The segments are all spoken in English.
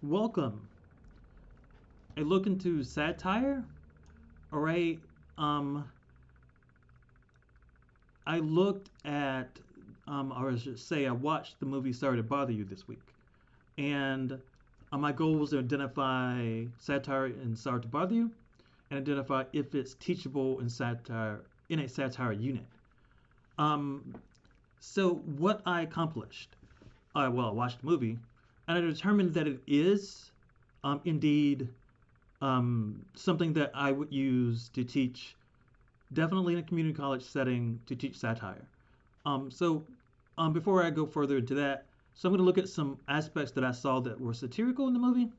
Welcome. A look into satire. All right. Um, I looked at, or I should say, I watched the movie Sorry to Bother You this week, and my goal was to identify satire in Sorry to Bother You, and identify if it's teachable in satire in a satire unit. Um, so what I accomplished, I watched the movie, and I determined that it is, indeed, something that I would use to teach, definitely in a community college setting, to teach satire. Before I go further into that, so I'm going to look at some aspects that I saw that were satirical in the movie.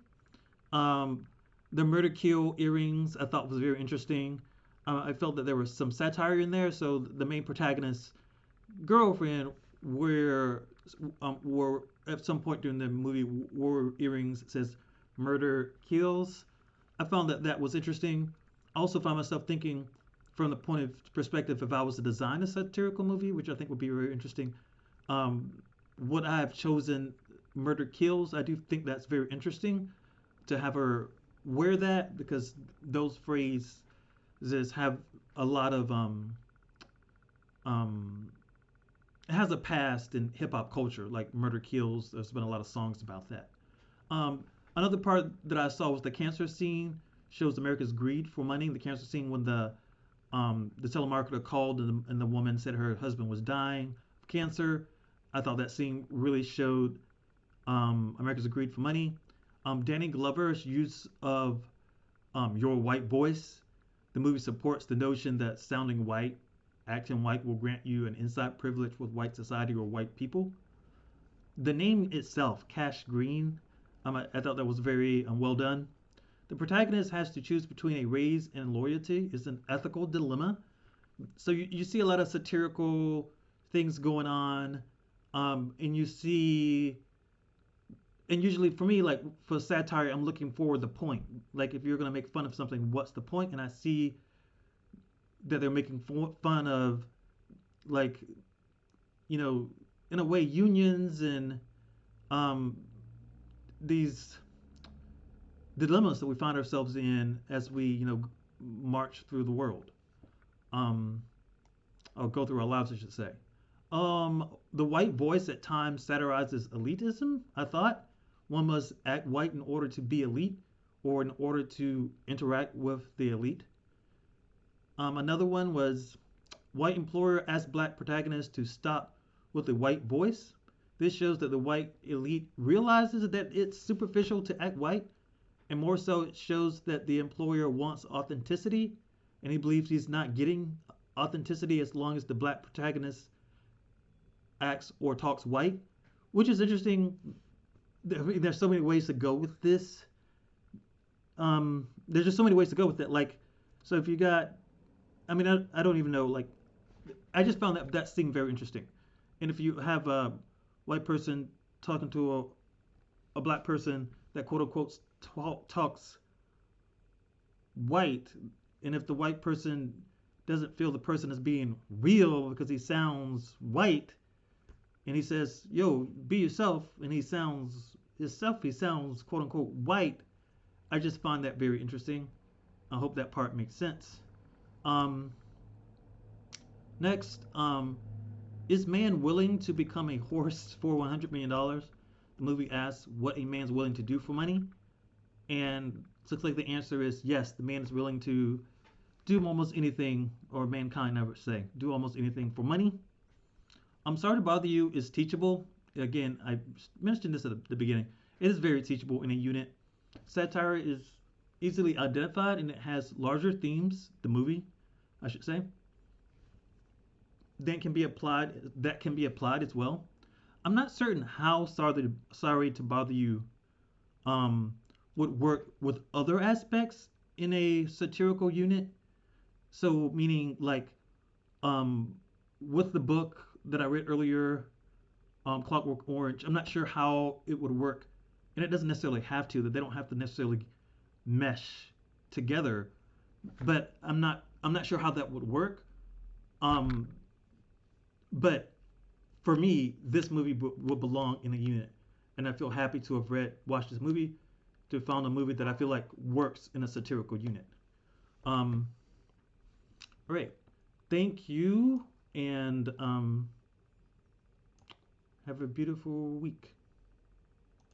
Um, the murder kill earrings I thought was very interesting. I felt that there was some satire in there. So the main protagonist's girlfriend were at some point during the movie wore earrings that says "murder kills." I found that that was interesting. I also found myself thinking from the point of perspective if I was to design a satirical movie, which I think would be very interesting. Um, would I have chosen murder kills? I do think that's very interesting to have her wear that because those phrases have a lot of um, it has a past in hip hop culture, like Murder Kills. There's been a lot of songs about that. Um, Another part that I saw was the cancer scene shows America's greed for money. The cancer scene when the telemarketer called and the woman said her husband was dying of cancer. I thought that scene really showed America's greed for money. Danny Glover's use of your white voice. The movie supports the notion that sounding white, acting white, will grant you an inside privilege with white society or white people. The name itself, Cash Green, I thought that was very well done. The protagonist has to choose between a raise and loyalty. It's an ethical dilemma. So you see a lot of satirical things going on, and you see, and usually for me, like for satire, I'm looking for the point. Like if you're gonna make fun of something, what's the point? And I see that they're making fun of, like, you know, in a way, unions and um, these dilemmas that we find ourselves in as we, march through the world. Um, or go through our lives, I should say. The white voice at times satirizes elitism, I thought. One must act white in order to be elite or in order to interact with the elite. Another one was white employer asks black protagonist to stop with a white voice. This shows that the white elite realizes that it's superficial to act white, and more so, it shows that the employer wants authenticity, and he believes he's not getting authenticity as long as the black protagonist acts or talks white, which is interesting. I mean, there's so many ways to go with this. There's just so many ways to go with it. Like, so if you got, I mean, I don't even know. Like, I just found that scene very interesting. And if you have a white person talking to a black person that quote unquote talks white, and if the white person doesn't feel the person is being real because he sounds white, and he says, "Yo, be yourself," and he sounds himself, he sounds quote unquote white. I just find that very interesting. I hope that part makes sense. Um, Next, is man willing to become a horse for $100 million? The movie asks what a man's willing to do for money, and it looks like the answer is yes. The man is willing to do almost anything, or mankind, I would say, do almost anything for money. I'm sorry to bother you is teachable. Again, I mentioned this at the beginning. It is very teachable in a unit. Satire is easily identified and it has larger themes, the movie, I should say, that can be applied as well. I'm not certain how sorry to bother you um, would work with other aspects in a satirical unit. So meaning like um, with the book that I read earlier, Clockwork Orange, I'm not sure how it would work, and it doesn't necessarily have to. That they don't have to necessarily mesh together. But I'm not sure how that would work. Um, but for me, this movie would belong in a unit, and I feel happy to have watched this movie to find a movie that I feel like works in a satirical unit. Um, all right. Thank you, and have a beautiful week.